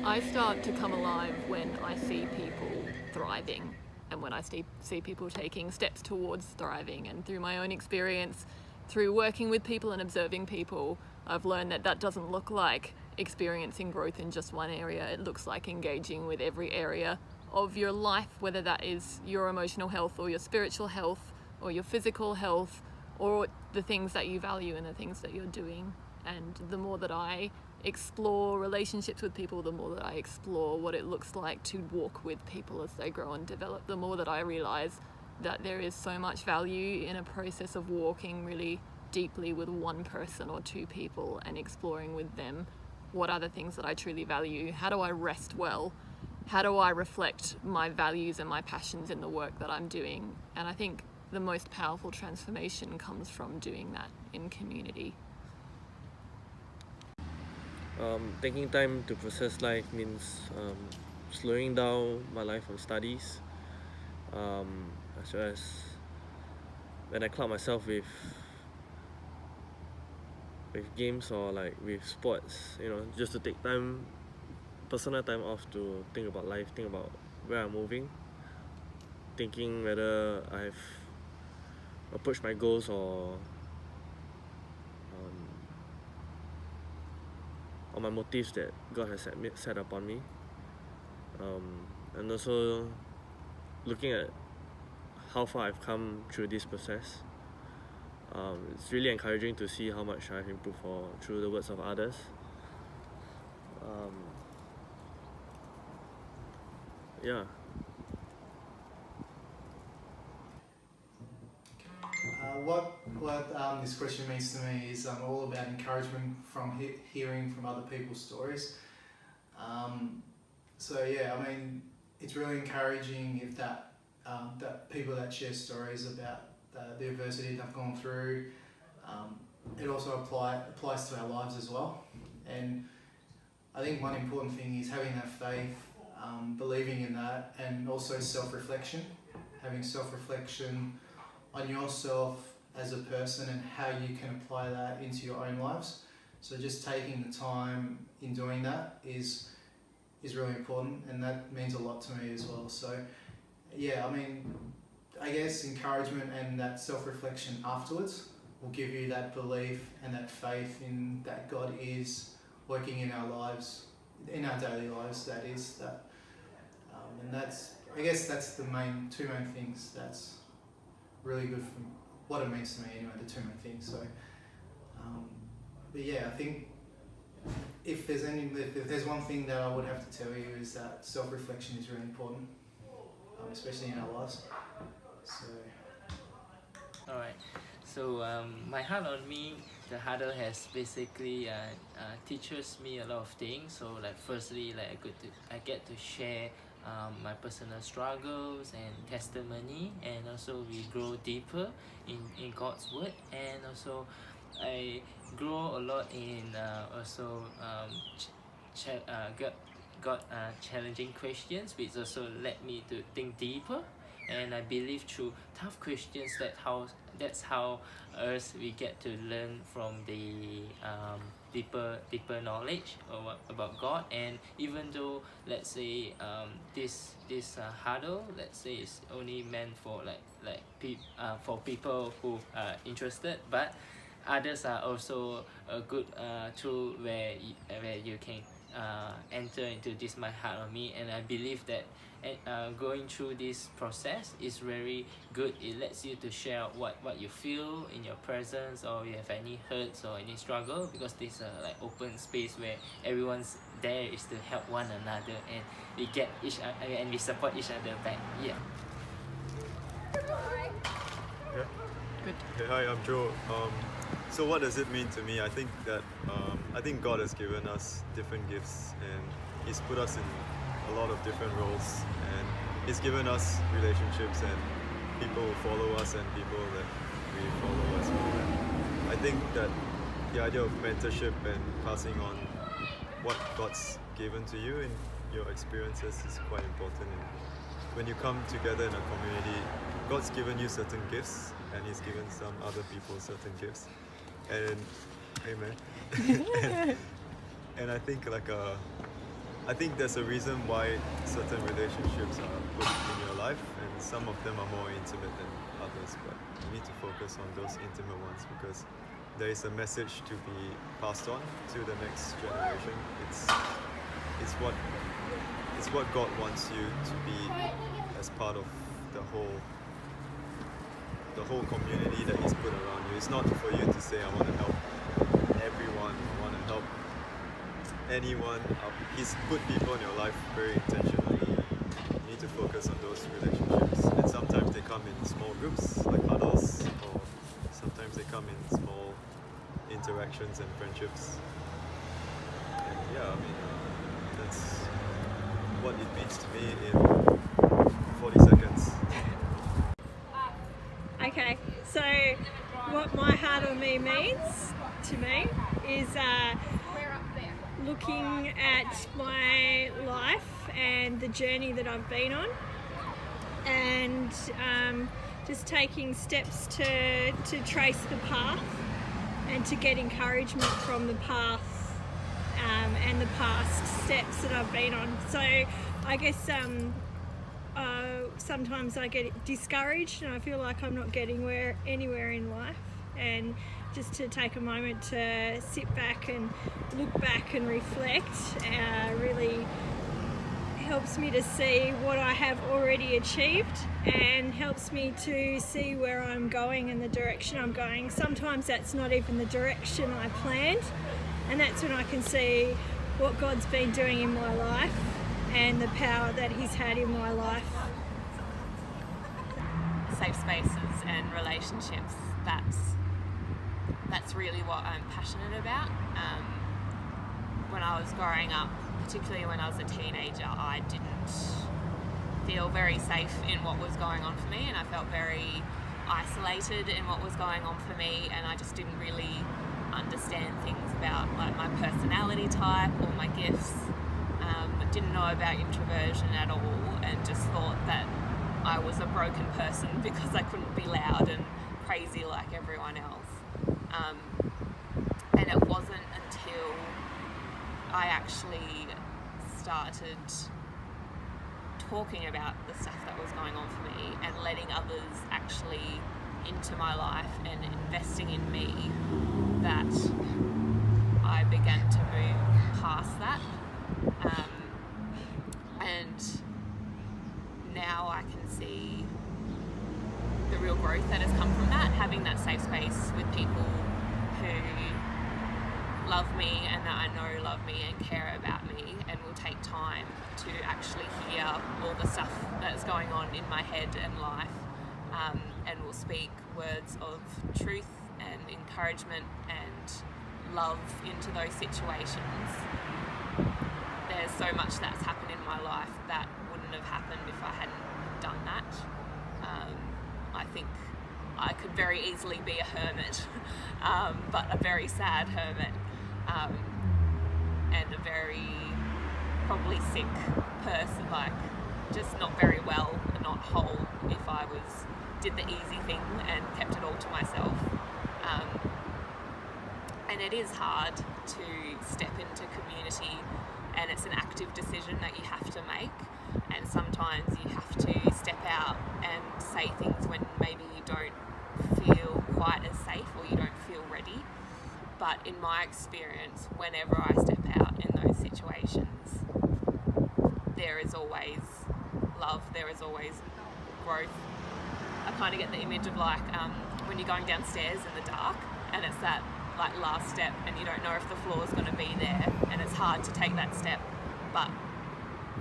I start to come alive when I see people thriving and when I see people taking steps towards thriving. And through my own experience, through working with people and observing people, I've learned that that doesn't look like experiencing growth in just one area. It looks like engaging with every area of your life, whether that is your emotional health or your spiritual health or your physical health or the things that you value and the things that you're doing. And the more that I explore relationships with people, the more that I explore what it looks like to walk with people as they grow and develop, the more that I realize that there is so much value in a process of walking really deeply with one person or two people and exploring with them what are the things that I truly value, how do I rest well, how do I reflect my values and my passions in the work that I'm doing. And I think the most powerful transformation comes from doing that in community. Taking time to process life means slowing down my life on studies, as well as when I cloud myself with games or like with sports, you know, just to take time, personal time off to think about life, think about where I'm moving, thinking whether I've approached my goals or my motives that God has set upon me, and also looking at how far I've come through this process. It's really encouraging to see how much I've improved through the words of others. Yeah. What this question means to me is all about encouragement from hearing from other people's stories. So yeah, I mean, it's really encouraging if that people that share stories about the adversity they've gone through. It also applies to our lives as well. And I think one important thing is having that faith, believing in that, and also self-reflection, having self-reflection on yourself as a person and how you can apply that into your own lives. So just taking the time in doing that is really important, and that means a lot to me as well. So yeah, I mean, I guess encouragement and that self-reflection afterwards will give you that belief and that faith in that God is working in our lives, in our daily lives, that is that. And I guess that's the two main things that's really good for what it means to me anyway, the two main things. So, but yeah, I think if there's one thing that I would have to tell you is that self-reflection is really important, especially in our lives. So. Alright, so my Heart on Me, the huddle has basically teaches me a lot of things. So like firstly, like I get to share my personal struggles and testimony, and also we grow deeper in God's word, and also I grow a lot in also got challenging questions, which also led me to think deeper. And I believe through tough questions that's how we get to learn from the deeper knowledge about God. And even though, let's say, this huddle, let's say, is only meant for for people who are interested, but others are also a good tool where you can enter into this My Heart on Me. And I believe that going through this process is very good. It lets you to share what you feel in your presence, or you have any hurts or any struggle, because this is a like open space where everyone's there is to help one another, and we get and we support each other back. Yeah. Good. Hey, hi, I'm Joe. So what does it mean to me? I think that God has given us different gifts, and He's put us in a lot of different roles, and He's given us relationships and people who follow us and people that we follow as well. And I think that the idea of mentorship and passing on what God's given to you in your experiences is quite important. And when you come together in a community, God's given you certain gifts, and He's given some other people certain gifts. And amen. and I think I think there's a reason why certain relationships are put in your life, and some of them are more intimate than others, but you need to focus on those intimate ones because there is a message to be passed on to the next generation. It's what God wants you to be as part of the whole community that He's put around you. It's not for you to say, I want to help everyone, I want to help anyone. He's put people in your life very intentionally. You need to focus on those relationships. And sometimes they come in small groups, like huddles, or sometimes they come in small interactions and friendships. And yeah, I mean, that's what it means to me in 40 seconds. Okay, so what my heart on me means to me is looking at my life and the journey that I've been on, and just taking steps to trace the path and to get encouragement from the path and the past steps that I've been on. So I guess sometimes I get discouraged and I feel like I'm not getting anywhere in life, and just to take a moment to sit back and look back and reflect really helps me to see what I have already achieved and helps me to see where I'm going and the direction I'm going. Sometimes that's not even the direction I planned, and that's when I can see what God's been doing in my life and the power that He's had in my life. Safe spaces and relationships, that's really what I'm passionate about. When I was growing up, particularly when I was a teenager, I didn't feel very safe in what was going on for me, and I felt very isolated in what was going on for me, and I just didn't really understand things about like my personality type or my gifts. Didn't know about introversion at all, and just thought that I was a broken person because I couldn't be loud and crazy like everyone else. And it wasn't until I actually started talking about the stuff that was going on for me and letting others actually into my life and investing in me that I began to move past that. And now I can see the real growth that has come from that, having that safe space with people who love me and that I know love me and care about me and will take time to actually hear all the stuff that's going on in my head and life, and will speak words of truth and encouragement and love into those situations. There's so much that's happened in my life that wouldn't have happened if I hadn't done that. I think I could very easily be a hermit, but a very sad hermit, and a very probably sick person, like just not very well and not whole if I did the easy thing and kept it all to myself. And it is hard to step into community, and it's an active decision that you have to make, and sometimes you have to step out and say things when maybe you don't feel quite as safe or you don't feel ready. But in my experience, whenever I step out in those situations, there is always love, there is always growth. I kind of get the image of like when you're going downstairs in the dark and it's that like last step and you don't know if the floor is going to be there, and it's hard to take that step, but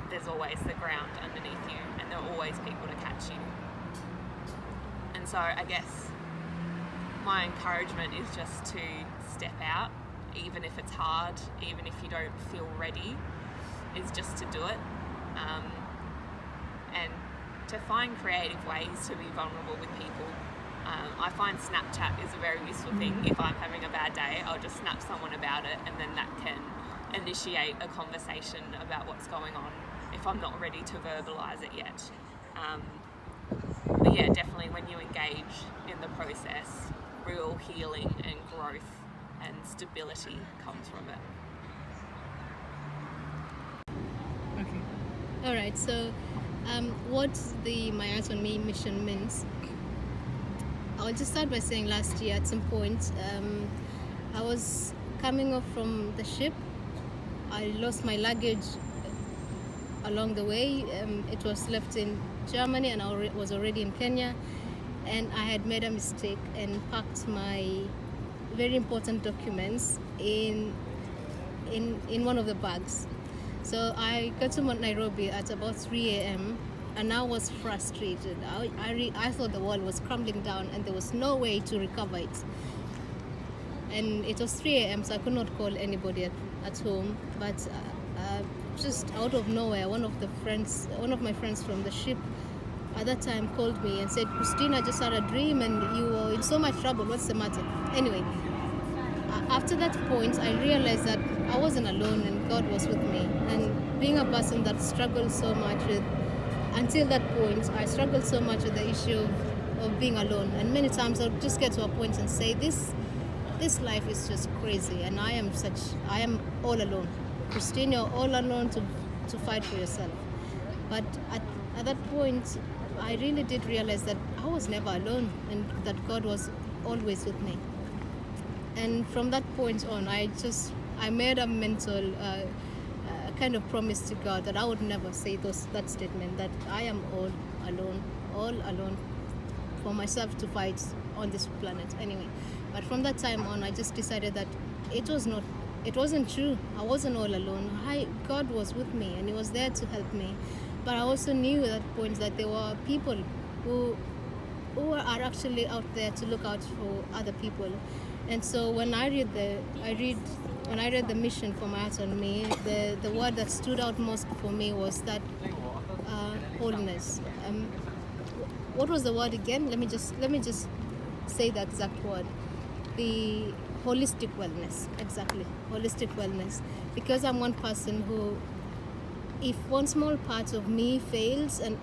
there's always the ground underneath you and there are always people to catch you. And so I guess my encouragement is just to step out, even if it's hard, even if you don't feel ready, is just to do it, and to find creative ways to be vulnerable with people. I find Snapchat is a very useful thing. If I'm having a bad day, I'll just snap someone about it, and then that can initiate a conversation about what's going on if I'm not ready to verbalise it yet. But yeah, definitely when you engage in the process, real healing and growth and stability comes from it. All right. So, what the My Eyes on Me mission means. I'll just start by saying last year at some point, I was coming off from the ship. I lost my luggage along the way. It was left in Germany and I was already in Kenya, and I had made a mistake and packed my very important documents in one of the bags. So I got to Nairobi at about 3 a.m. and I was frustrated. I thought the world was crumbling down and there was no way to recover it. And it was 3 a.m. so I could not call anybody at home. But just out of nowhere, one of my friends from the ship at that time called me and said, "Christina, I just had a dream and you were in so much trouble. What's the matter?" Anyway, after that point, I realized that I wasn't alone and God was with me. And being a person that struggled so much with, until that point, I struggled so much with the issue of being alone. And many times I'll just get to a point and say, this life is just crazy and I am all alone. Christine, you're all alone to fight for yourself. But at that point, I really did realize that I was never alone and that God was always with me. And from that point on, I made a mental kind of promise to God that I would never say that statement, that I am all alone for myself to fight on this planet anyway. But from that time on, I just decided that it wasn't true. I wasn't all alone. God was with me and He was there to help me. But I also knew at that point that there were people who are actually out there to look out for other people. And so when I read the mission for My Eyes on Me, the word that stood out most for me was that wholeness. What was the word again? Let me just say the exact word. The holistic wellness. Exactly, holistic wellness. Because I'm one person who, if one small part of me fails, and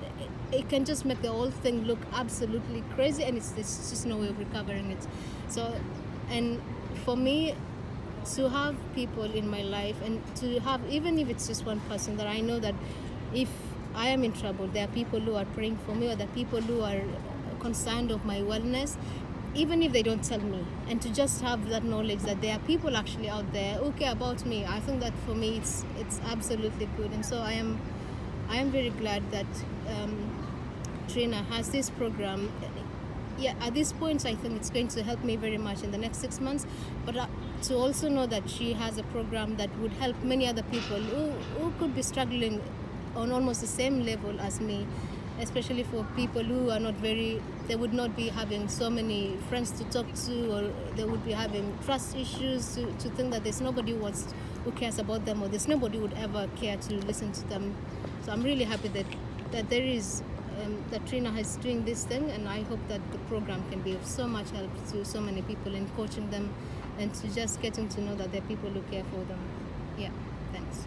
it can just make the whole thing look absolutely crazy, and it's just no way of recovering it. So, and for me, to have people in my life and to have, even if it's just one person, that I know that if I am in trouble, there are people who are praying for me, or there are people who are concerned of my wellness, even if they don't tell me, and to just have that knowledge that there are people actually out there who care about me. I think that for me it's absolutely good. And so I am very glad that Trina has this program. Yeah, at this point I think it's going to help me very much in the next 6 months, but to also know that she has a program that would help many other people who could be struggling on almost the same level as me, especially for people who are they would not be having so many friends to talk to, or they would be having trust issues, to think that there's nobody who cares about them, or there's nobody who would ever care to listen to them. So I'm really happy that there is that Trina is doing this thing, and I hope that the program can be of so much help to so many people in coaching them and to just getting to know that there are people who care for them. Yeah, thanks.